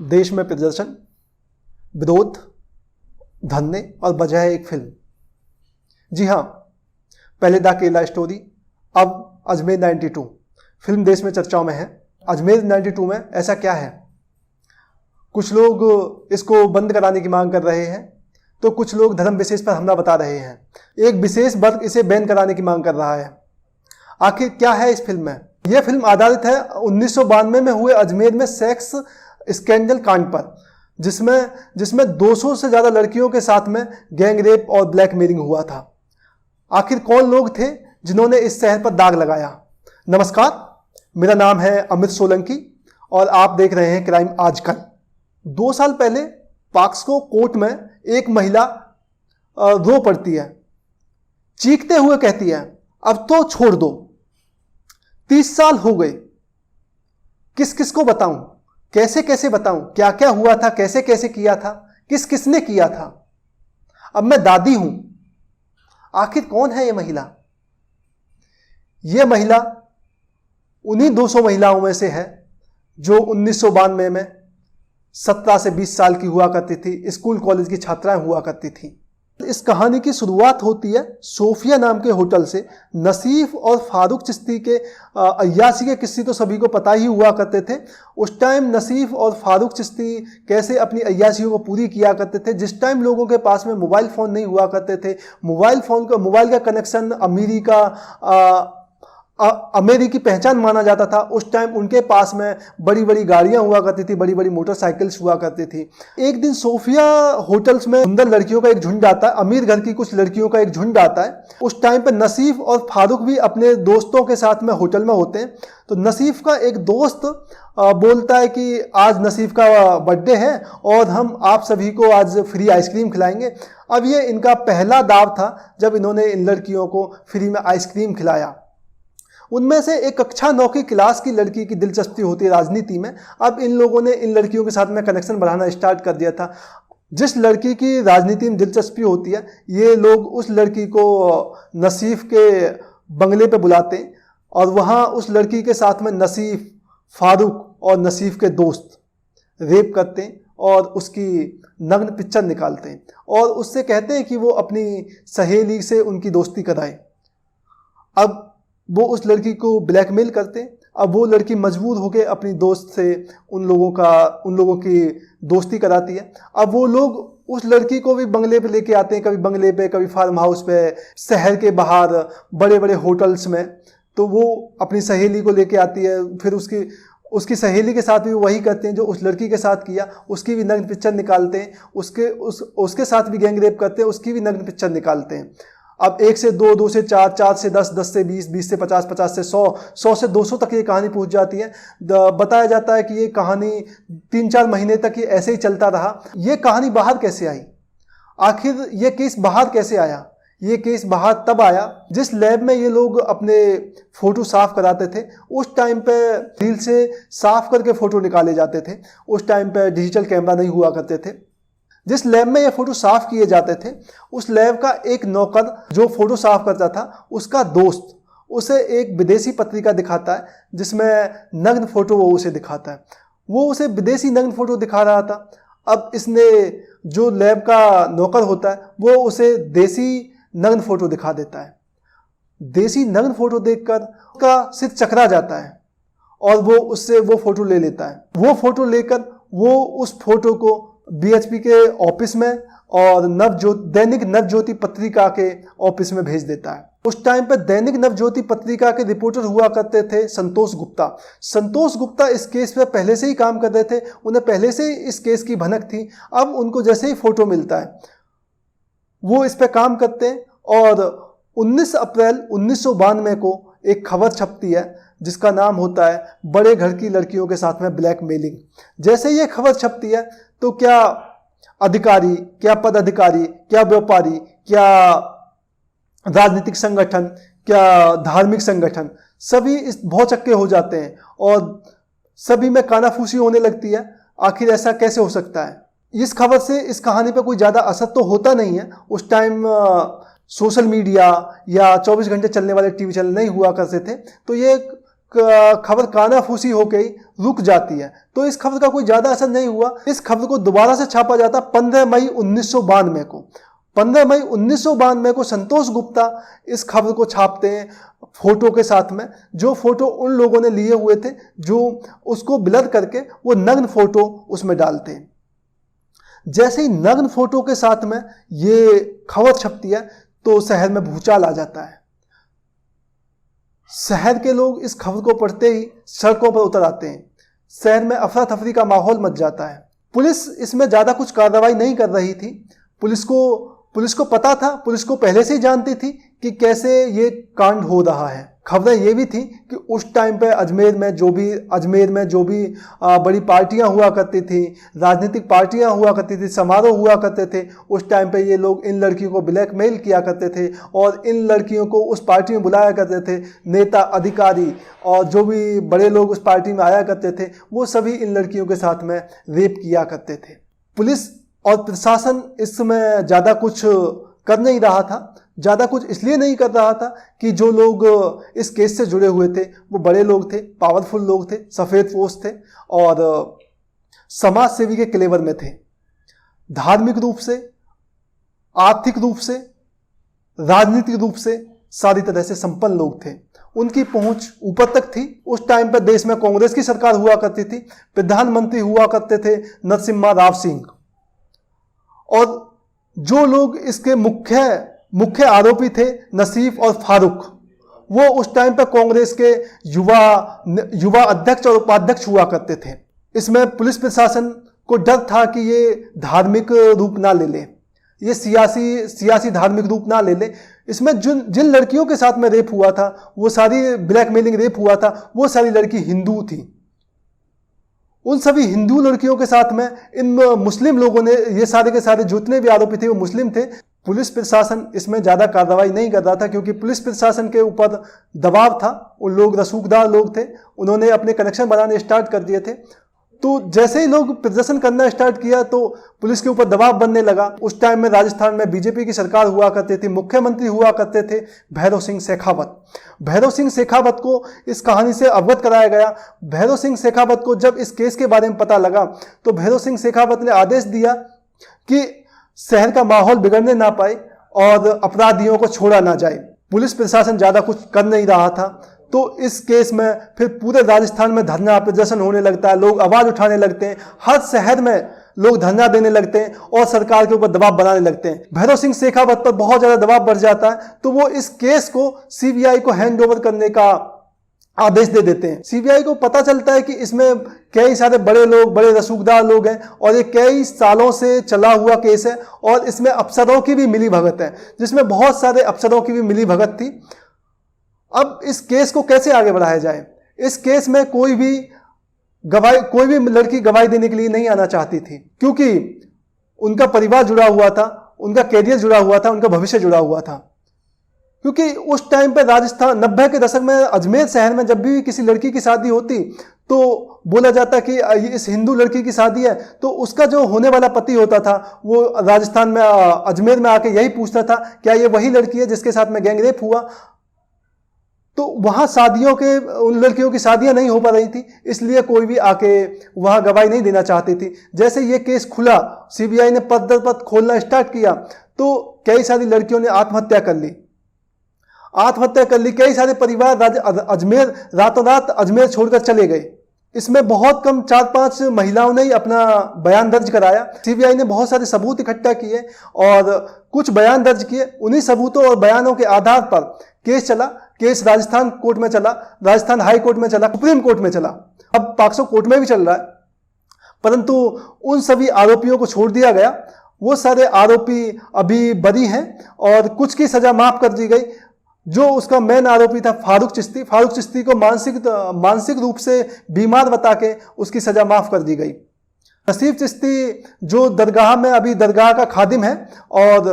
देश में प्रदर्शन, विरोध, धरने और बजा है एक फिल्म। जी हाँ, पहले द केरला स्टोरी, अब अजमेर 92 फिल्म देश में चर्चाओं में है। अजमेर 92 में ऐसा क्या है? कुछ लोग इसको बंद कराने की मांग कर रहे हैं, तो कुछ लोग धर्म विशेष पर हमला बता रहे हैं। एक विशेष वर्ग इसे बैन कराने की मांग कर रहा है। आखिर क्या है इस फिल्म में? यह फिल्म आधारित है 1992 में हुए अजमेर में सेक्स स्कैंडल कांड पर, जिसमें 200 से ज़्यादा लड़कियों के साथ में गैंग रेप और ब्लैकमेलिंग हुआ था। आखिर कौन लोग थे जिन्होंने इस शहर पर दाग लगाया? नमस्कार, मेरा नाम है अमित सोलंकी और आप देख रहे हैं क्राइम आजकल। 2 साल पहले पॉक्सो कोर्ट में एक महिला रो पड़ती है, चीखते हुए कहती है, अब तो छोड़ दो। 30 साल हो गए, किस किस को बताऊं, कैसे कैसे बताऊं, क्या क्या हुआ था, कैसे कैसे किया था, किस किसने किया था। अब मैं दादी हूं। आखिर कौन है ये महिला? ये महिला उन्हीं 200 महिलाओं में से है जो 1992 में 17 से 20 साल की हुआ करती थी, स्कूल कॉलेज की छात्राएं हुआ करती थी। इस कहानी की शुरुआत होती है सोफिया नाम के होटल से। नसीफ और फारूक चिश्ती के अय्याशी के किस्से तो सभी को पता ही हुआ करते थे। उस टाइम नसीफ और फारूक चिश्ती कैसे अपनी अय्याशियों को पूरी किया करते थे। जिस टाइम लोगों के पास में मोबाइल फ़ोन नहीं हुआ करते थे, मोबाइल का कनेक्शन अमेरिकी पहचान माना जाता था, उस टाइम उनके पास में बड़ी बड़ी गाड़ियां हुआ करती थी, बड़ी बड़ी मोटरसाइकिल्स हुआ करती थी। एक दिन सोफिया होटल्स में सुंदर लड़कियों का एक झुंड आता है, अमीर घर की कुछ लड़कियों का एक झुंड आता है। उस टाइम पर नसीफ और फारूक भी अपने दोस्तों के साथ में होटल में होते हैं। तो नसीफ का एक दोस्त बोलता है कि आज नसीफ का बर्थडे है और हम आप सभी को आज फ्री आइसक्रीम खिलाएंगे। अब ये इनका पहला दाव था जब इन्होंने इन लड़कियों को फ्री में आइसक्रीम खिलाया। उनमें से एक कक्षा 9 की क्लास की लड़की की दिलचस्पी होती है राजनीति में। अब इन लोगों ने इन लड़कियों के साथ में कनेक्शन बढ़ाना स्टार्ट कर दिया था। जिस लड़की की राजनीति में दिलचस्पी होती है, ये लोग उस लड़की को नसीफ के बंगले पे बुलाते हैं और वहाँ उस लड़की के साथ में नसीफ, फारूक और नसीफ के दोस्त रेप करते हैं और उसकी नग्न पिक्चर निकालते हैं और उससे कहते हैं कि वो अपनी सहेली से उनकी दोस्ती कराए। अब वो उस लड़की को ब्लैकमेल करते हैं। अब वो लड़की मजबूर होकर अपनी दोस्त से उन लोगों की दोस्ती कराती है। अब वो लोग उस लड़की को भी बंगले पे लेके आते हैं, कभी बंगले पे, कभी फार्म हाउस पे, शहर के बाहर बड़े बड़े होटल्स में। तो वो अपनी सहेली को लेके आती है, फिर उसकी सहेली के साथ भी वही करते हैं जो उस लड़की के साथ किया, उसकी भी नग्न पिक्चर निकालते हैं, उसके साथ भी गैंग रेप करते हैं, उसकी भी नग्न पिक्चर निकालते हैं। अब 1 से 2, 2 से 4, 4 से 10, 10 से 20, 20 से 50, 50 से 100, 100 से 200 तक ये कहानी पहुंच जाती है। बताया जाता है कि ये कहानी 3-4 महीने तक ये ऐसे ही चलता रहा। ये कहानी बाहर कैसे आई? आखिर ये केस बाहर कैसे आया? ये केस बाहर तब आया जिस लैब में ये लोग अपने फोटो साफ कराते थे। उस टाइम पे रील से साफ करके फोटो निकाले जाते थे। उस टाइम पे डिजिटल कैमरा नहीं हुआ करते थे। जिस लैब में ये फोटो साफ किए जाते थे, उस लैब का एक नौकर जो फोटो साफ करता था, उसका दोस्त उसे एक विदेशी पत्रिका दिखाता है जिसमें नग्न फोटो वो उसे दिखाता है। वो उसे विदेशी नग्न फोटो दिखा रहा था। अब इसने, जो लैब का नौकर होता है, वो उसे देसी नग्न फोटो दिखा देता है। देसी नग्न फोटो देखकर उसका सिर चकरा जाता है और वो उससे वो फोटो ले लेता है। वो फोटो लेकर वो उस फोटो को बीएचपी के ऑफिस में और दैनिक नवज्योति पत्रिका के ऑफिस में भेज देता है। उस टाइम पर दैनिक नवज्योति पत्रिका के रिपोर्टर हुआ करते थे संतोष गुप्ता। संतोष गुप्ता इस केस पे पहले से ही काम कर रहे थे, उन्हें पहले से ही इस केस की भनक थी। अब उनको जैसे ही फोटो मिलता है वो इस पे काम करते हैं और 19 अप्रैल 1992 को एक खबर छपती है जिसका नाम होता है बड़े घर की लड़कियों के साथ में ब्लैकमेलिंग। जैसे ये खबर छपती है तो क्या अधिकारी, क्या पदाधिकारी, क्या व्यापारी, क्या राजनीतिक संगठन, क्या धार्मिक संगठन, सभी इस भौचक्के हो जाते हैं और सभी में कानाफूसी होने लगती है। आखिर ऐसा कैसे हो सकता है? इस खबर से इस कहानी पर कोई ज़्यादा असर तो होता नहीं है। उस टाइम सोशल मीडिया या 24 घंटे चलने वाले टीवी चैनल नहीं हुआ करते थे, तो ये खबर कानाफूसी होकर ही रुक जाती है। तो इस खबर का कोई ज़्यादा असर नहीं हुआ। इस खबर को दोबारा से छापा जाता 15 मई 1992 को। 15 मई 1992 को संतोष गुप्ता इस खबर को छापते हैं फोटो के साथ में, जो फोटो उन लोगों ने लिए हुए थे, जो उसको ब्लर करके वो नग्न फोटो उसमें डालते हैं। जैसे ही नग्न फोटो के साथ में ये खबर छपती है तो शहर में भूचाल आ जाता है। शहर के लोग इस खबर को पढ़ते ही सड़कों पर उतर आते हैं। शहर में अफरा तफरी का माहौल मच जाता है। पुलिस इसमें ज़्यादा कुछ कार्रवाई नहीं कर रही थी। पुलिस को पता था, पुलिस को पहले से ही जानती थी कि कैसे ये कांड हो रहा है। खबरें ये भी थी कि उस टाइम पे अजमेर में जो भी बड़ी पार्टियां हुआ करती थी, राजनीतिक पार्टियां हुआ करती थी, समारोह हुआ करते थे, उस टाइम पे ये लोग इन लड़कियों को ब्लैकमेल किया करते थे और इन लड़कियों को उस पार्टी में बुलाया करते थे। नेता, अधिकारी और जो भी बड़े लोग उस पार्टी में आया करते थे, वो सभी इन लड़कियों के साथ में रेप किया करते थे। पुलिस और प्रशासन इस समय ज़्यादा कुछ कर नहीं रहा था। ज़्यादा कुछ इसलिए नहीं कर रहा था कि जो लोग इस केस से जुड़े हुए थे वो बड़े लोग थे, पावरफुल लोग थे, सफ़ेद पोश थे और समाज सेवी के क्लेवर में थे। धार्मिक रूप से, आर्थिक रूप से, राजनीतिक रूप से सारी तरह से संपन्न लोग थे। उनकी पहुंच ऊपर तक थी। उस टाइम पर देश में कांग्रेस की सरकार हुआ करती थी। प्रधानमंत्री हुआ करते थे नरसिम्हा राव सिंह। और जो लोग इसके मुख्य आरोपी थे, नसीफ और फारूक, वो उस टाइम पर कांग्रेस के युवा अध्यक्ष और उपाध्यक्ष हुआ करते थे। इसमें पुलिस प्रशासन को डर था कि ये धार्मिक रूप ना ले ले, ये सियासी धार्मिक रूप ना ले ले। इसमें जिन लड़कियों के साथ में रेप हुआ था, वो सारी ब्लैकमेलिंग रेप हुआ था, वो सारी लड़की हिंदू थी। उन सभी हिंदू लड़कियों के साथ में इन मुस्लिम लोगों ने, ये सारे के सारे जितने भी आरोपी थे वो मुस्लिम थे। पुलिस प्रशासन इसमें ज़्यादा कार्रवाई नहीं कर रहा था क्योंकि पुलिस प्रशासन के ऊपर दबाव था। उन लोग रसूखदार लोग थे, उन्होंने अपने कनेक्शन बनाने स्टार्ट कर दिए थे। तो जैसे ही लोग प्रदर्शन करना स्टार्ट किया तो पुलिस के ऊपर दबाव बनने लगा। उस टाइम में राजस्थान में बीजेपी की सरकार हुआ करती थी, मुख्यमंत्री हुआ करते थे भैरव सिंह शेखावत। भैरव सिंह शेखावत को इस कहानी से अवगत कराया गया। भैरव सिंह शेखावत को जब इस केस के बारे में पता लगा तो भैरव सिंह शेखावत ने आदेश दिया कि शहर का माहौल बिगड़ने ना पाए और अपराधियों को छोड़ा ना जाए। पुलिस प्रशासन ज़्यादा कुछ कर नहीं रहा था। तो इस केस में फिर पूरे राजस्थान में धरना प्रदर्शन होने लगता है, लोग आवाज़ उठाने लगते हैं, हर शहर में लोग धरना देने लगते हैं और सरकार के ऊपर दबाव बनाने लगते हैं। भैरव सिंह शेखावत पर बहुत ज़्यादा दबाव बढ़ जाता है तो वो इस केस को सीबीआई को हैंड ओवर करने का आदेश दे देते हैं। सीबीआई को पता चलता है कि इसमें कई सारे बड़े लोग, बड़े रसूखदार लोग हैं और ये कई सालों से चला हुआ केस है और इसमें अफसरों की भी मिली भगत है, जिसमें बहुत सारे अफसरों की भी मिली भगत थी। अब इस केस को कैसे आगे बढ़ाया जाए? इस केस में कोई भी लड़की गवाही देने के लिए नहीं आना चाहती थी क्योंकि उनका परिवार जुड़ा हुआ था, उनका कैरियर जुड़ा हुआ था, उनका भविष्य जुड़ा हुआ था। क्योंकि उस टाइम पे राजस्थान 90 के दशक में अजमेर शहर में जब भी किसी लड़की की शादी होती तो बोला जाता कि इस हिंदू लड़की की शादी है, तो उसका जो होने वाला पति होता था वो राजस्थान में अजमेर में आके यही पूछता था क्या ये वही लड़की है जिसके साथ में गैंगरेप हुआ। तो वहाँ उन लड़कियों की शादियां नहीं हो पा रही थी, इसलिए कोई भी आके वहाँ गवाही नहीं देना चाहती थी। जैसे ये केस खुला, सीबीआई ने पद दर पद खोलना स्टार्ट किया तो कई सारी लड़कियों ने आत्महत्या कर ली। कई सारे परिवार अजमेर रातों रात अजमेर छोड़कर चले गए। इसमें बहुत कम 4-5 महिलाओं ने ही अपना बयान दर्ज कराया। सीबीआई ने बहुत सारे सबूत इकट्ठा किए और कुछ बयान दर्ज किए। उन्हीं सबूतों और बयानों के आधार पर केस चला। केस राजस्थान कोर्ट में चला, राजस्थान हाई कोर्ट में चला, सुप्रीम कोर्ट में चला, अब पॉक्सो कोर्ट में भी चल रहा है। परंतु उन सभी आरोपियों को छोड़ दिया गया। वो सारे आरोपी अभी बरी हैं और कुछ की सजा माफ कर दी गई। जो उसका मेन आरोपी था फारूक चिश्ती को मानसिक रूप से बीमार बता के उसकी सजा माफ कर दी गई। नसीफ चिश्ती जो दरगाह में अभी दरगाह का खादिम है और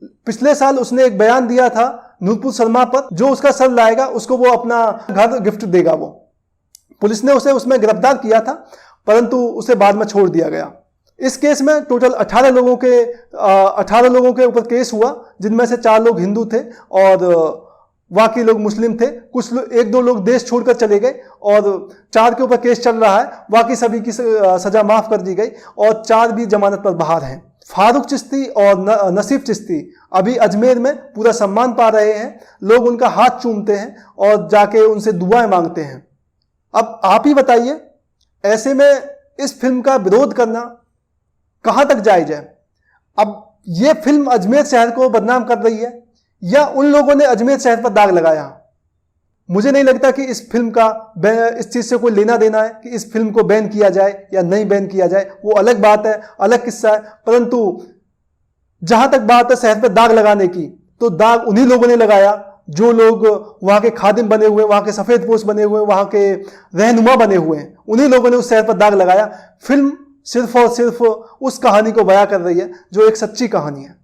पिछले साल उसने एक बयान दिया था नूरपुर शर्मा पर, जो उसका सर लाएगा उसको वो अपना घर गिफ्ट देगा। वो पुलिस ने उसे उसमें गिरफ्तार किया था परंतु उसे बाद में छोड़ दिया गया। इस केस में टोटल 18 लोगों के ऊपर केस हुआ, जिनमें से 4 लोग हिंदू थे और बाकी लोग मुस्लिम थे, कुछ एक दो लोग देश छोड़कर चले गए और 4 के ऊपर केस चल रहा है, बाकी सभी की सजा माफ कर दी गई और 4 भी जमानत पर बाहर हैं। फारूक चिश्ती और नसीब चिश्ती अभी अजमेर में पूरा सम्मान पा रहे हैं, लोग उनका हाथ चूमते हैं और जाके उनसे दुआएं मांगते हैं। अब आप ही बताइए, ऐसे में इस फिल्म का विरोध करना कहां तक जायज है? अब यह फिल्म अजमेर शहर को बदनाम कर रही है या उन लोगों ने अजमेर शहर पर दाग लगाया? मुझे नहीं लगता कि इस फिल्म का इस चीज से कोई लेना देना है कि इस फिल्म को बैन किया जाए या नहीं बैन किया जाए, वो अलग बात है, अलग किस्सा है। परंतु जहां तक बात है शहर पर दाग लगाने की, तो दाग उन्हीं लोगों ने लगाया जो लोग वहां के खादिम बने हुए, वहां के सफेद पोश बने हुए, वहां के रहनुमा बने हुए हैं, उन्हीं लोगों ने उस शहर पर दाग लगाया। फिल्म सिर्फ और सिर्फ उस कहानी को बयां कर रही है जो एक सच्ची कहानी है।